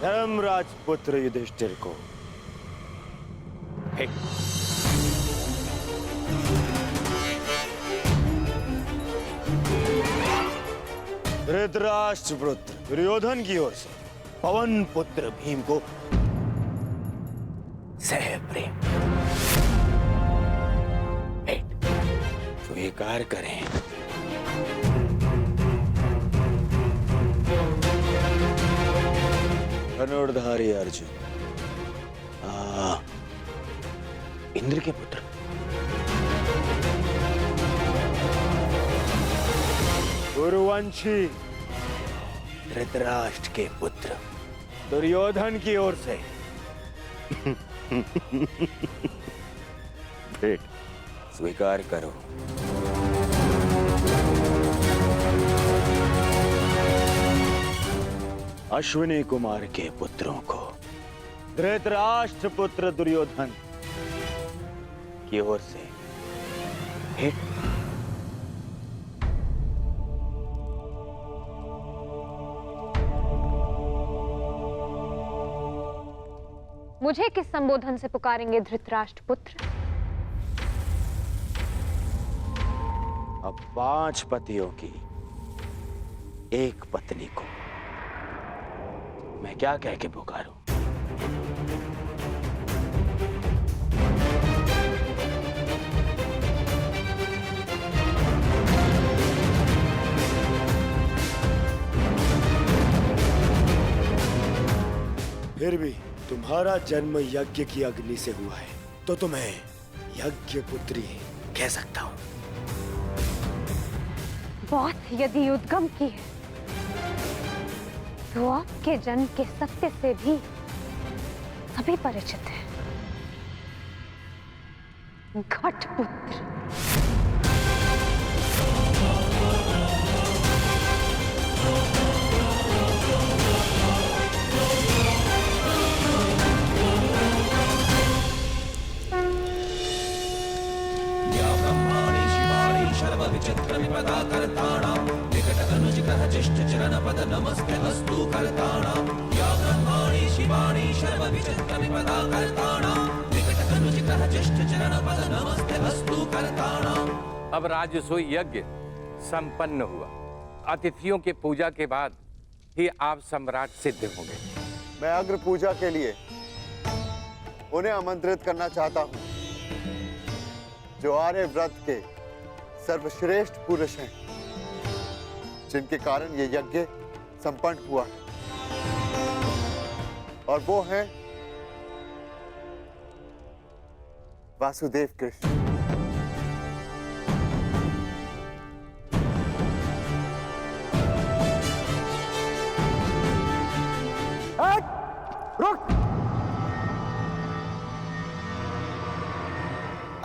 धर्मराज पुत्र युधिष्ठिर को। धृतराष्ट्र पुत्र दुर्योधन की ओर से पवन पुत्र भीम को सह प्रेम भेंट स्वीकार करें। धनुर्धारी अर्जुन, इंद्र के पुत्र, गुरुवंशी धृतराष्ट्र के पुत्र दुर्योधन की ओर से भेंट स्वीकार करो। अश्विनी कुमार के पुत्रों को धृतराष्ट्र पुत्र दुर्योधन की ओर से भेंट। मुझे किस संबोधन से पुकारेंगे धृतराष्ट्र पुत्र? अब 5 पतियों की एक पत्नी को मैं क्या कह के पुकारूं? फिर भी तुम्हारा जन्म यज्ञ की अग्नि से हुआ है, तो तुम्हें यज्ञ पुत्री कह सकता हूं। बात यदि उद्गम की है, तो आपके जन्म के सत्य से भी सभी परिचित हैं। घटपुत्र। विचित्र विपदा कर्ताणां विकटतनुजिग्रह जिष्ट चरणपद नमस्तेऽस्तु कर्ताणां या ब्रह्माणि शिवाणि सर्व विचित्र विपदा कर्ताणां विकटतनुजिग्रह जिष्ट चरणपद नमस्तेऽस्तु कर्ताणां। अब राजसूय यज्ञ संपन्न हुआ। अतिथियों के पूजा के बाद ही आप सम्राट सिद्ध होंगे। मैं अग्र पूजा के लिए उन्हें आमंत्रित करना चाहता हूं जो आर्य व्रत के सर्वश्रेष्ठ पुरुष हैं, जिनके कारण ये यज्ञ संपन्न हुआ है, और वो हैं वासुदेव कृष्ण। रुक!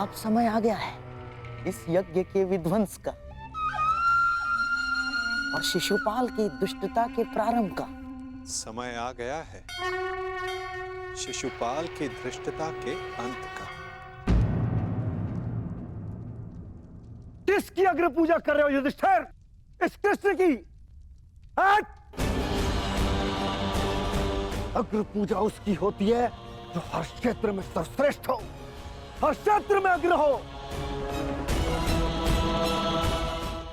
अब समय आ गया है इस यज्ञ के विध्वंस का और शिशुपाल की दुष्टता के प्रारंभ का। समय आ गया है शिशुपाल की धृष्टता के अंत का। किसकी अग्र पूजा कर रहे हो युधिष्ठिर? इस कृष्ण की? अग्र पूजा उसकी होती है जो हर क्षेत्र में सर्वश्रेष्ठ हो, हर क्षेत्र में अग्र हो।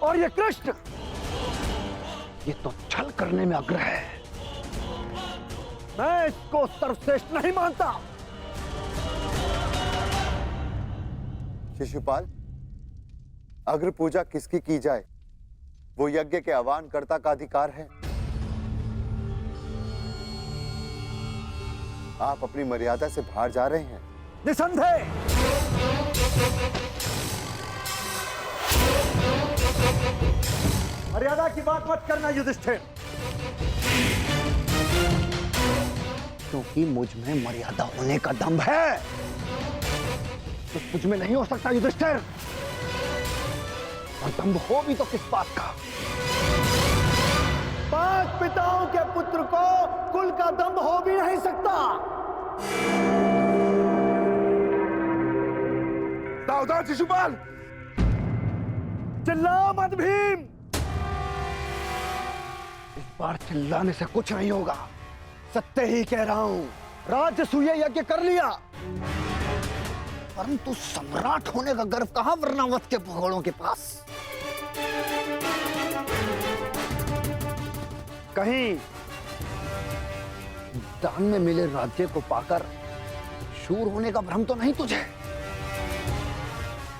और ये कृष्ण, ये तो छल करने में अग्र है। मैं इसको सर्वश्रेष्ठ नहीं मानता। शिशुपाल, अग्र पूजा किसकी की जाए, वो यज्ञ के आह्वानकर्ता का अधिकार है। आप अपनी मर्यादा से बाहर जा रहे हैं। निसंदेह। मर्यादा की बात मत करना युधिष्ठिर, क्योंकि मुझ में मर्यादा होने का दम्भ है, तो तुझ में नहीं हो सकता युधिष्ठिर। और दम्भ हो भी तो किस बात का? 5 पिताओं के पुत्र को कुल का दम्भ हो भी नहीं सकता। सावधान शिशुपाल, चिल्ला मत भीम। इस बार चिल्लाने से कुछ नहीं होगा, सत्य ही कह रहा हूं, राजसूय यज्ञ कर लिया, परंतु सम्राट होने का गर्व कहां वर्णावत के भगोड़ों के पास। कहीं दान में मिले राज्य को पाकर शूर होने का भ्रम तो नहीं तुझे?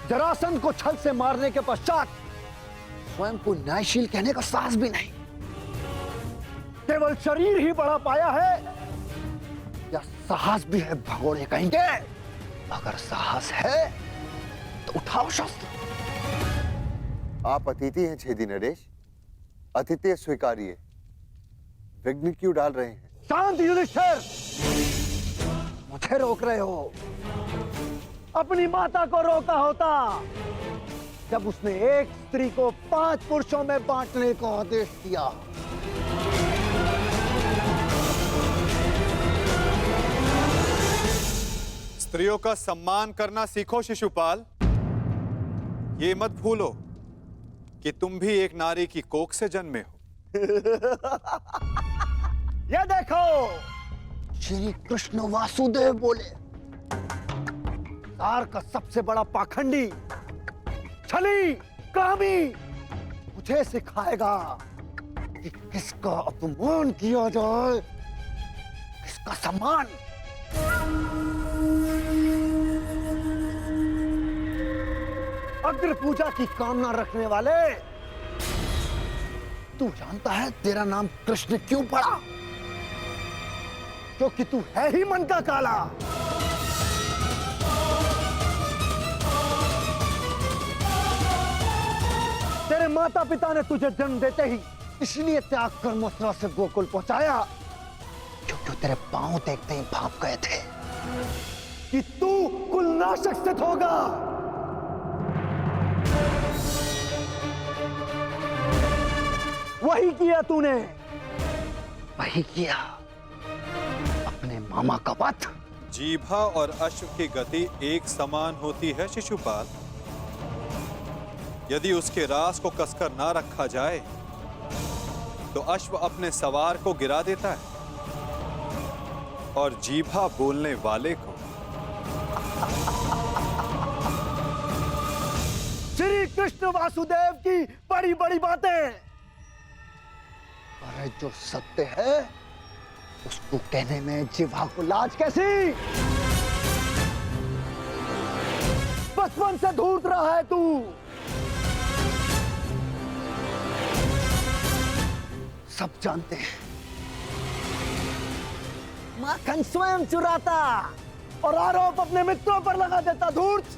जरासंध को छल से मारने के पश्चात स्वयं को न्यायशील कहने का साहस भी नहीं। केवल शरीर ही बढ़ा पाया है या साहस भी है भगोड़े कहेंगे? अगर साहस है तो उठाओ शस्त्र। आप अतिथि हैं छेदी नरेश, अतिथि स्वीकारिए। विघ्न क्यों डाल रहे हैं? शांत युधिष्ठिर, मुझे रोक रहे हो? अपनी माता को रोका होता जब उसने एक स्त्री को 5 पुरुषों में बांटने को आदेश दिया। स्त्रियों का सम्मान करना सीखो शिशुपाल। ये मत भूलो कि तुम भी एक नारी की कोख से जन्मे हो। ये देखो, श्री कृष्ण वासुदेव बोले, सार का सबसे बड़ा पाखंडी, छली, कामी मुझे सिखाएगा कि किसका अपमान किया जाए, किसका सम्मान। अग्र पूजा की कामना रखने वाले, तू जानता है तेरा नाम कृष्ण क्यों पड़ा? क्योंकि तू है ही मन का काला। तेरे माता पिता ने तुझे जन्म देते ही इसलिए त्याग कर मथुरा से गोकुल पहुंचाया, क्योंकि तेरे पांव देखते ही भाप गए थे कि तू कुलनाशक सिद्ध होगा। वही किया तूने, वही किया, अपने मामा का वध। जीभा और अश्व की गति एक समान होती है शिशुपाल। यदि उसके रास को कसकर ना रखा जाए तो अश्व अपने सवार को गिरा देता है और जीभा बोलने वाले को। श्री कृष्ण वासुदेव की बड़ी बड़ी बातें, अरे जो सत्य है उसको कहने में जिह्वा को लाज कैसी? बचपन से ढूंढ रहा है तू। सब जानते हैं माखन स्वयं चुराता और आरोप अपने मित्रों पर लगा देता। धूर्त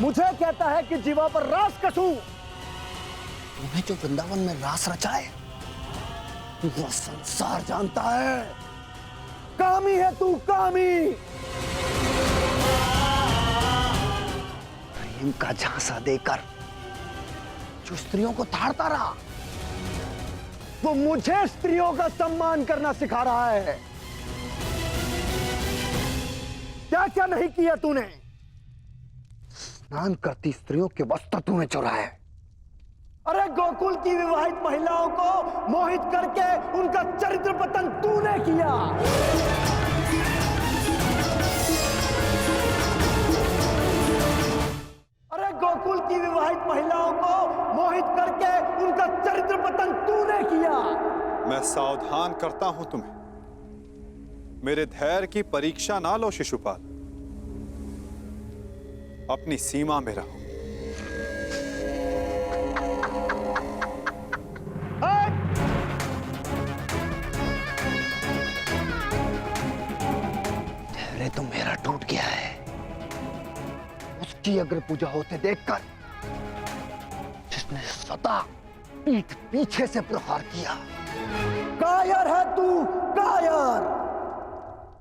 मुझे कहता है कि जीवा पर रास कसूं। तूने जो वृंदावन में रास रचा है वो संसार जानता है। कामी है तू, कामी। प्रेम का झांसा देकर जो स्त्रियों को ताड़ता रहा, वो मुझे स्त्रियों का सम्मान करना सिखा रहा है। क्या क्या नहीं किया तूने? स्नान करती स्त्रियों के वस्त्र तूने चुराए। अरे गोकुल की विवाहित महिलाओं को मोहित करके उनका चरित्र पतन तूने किया। अरे गोकुल की विवाहित महिलाओं को मोहित करके उनका चरित्र पतन तूने किया। मैं सावधान करता हूं तुम्हें, मेरे धैर्य की परीक्षा ना लो शिशुपाल। अपनी सीमा में रहो। धैर्य तो मेरा टूट गया है। उसकी अग्र पूजा होते देखकर जिसने सदा पीठ पीछे से प्रहार किया। कायर है तू, कायर।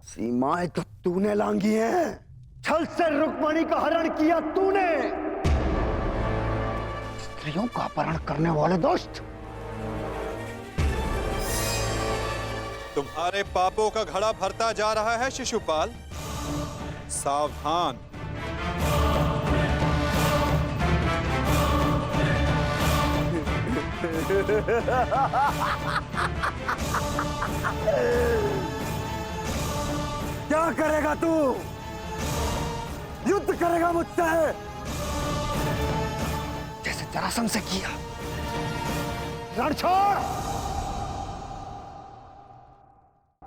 सीमाएं तो तूने लांघी हैं। छल से रुक्मणी का हरण किया तूने। स्त्रियों का अपहरण करने वाले दुष्ट। तुम्हारे पापों का घड़ा भरता जा रहा है शिशुपाल। सावधान। क्या करेगा तू? युद्ध करेगा मुझसे जैसे जरासंध से किया? रण छोड़।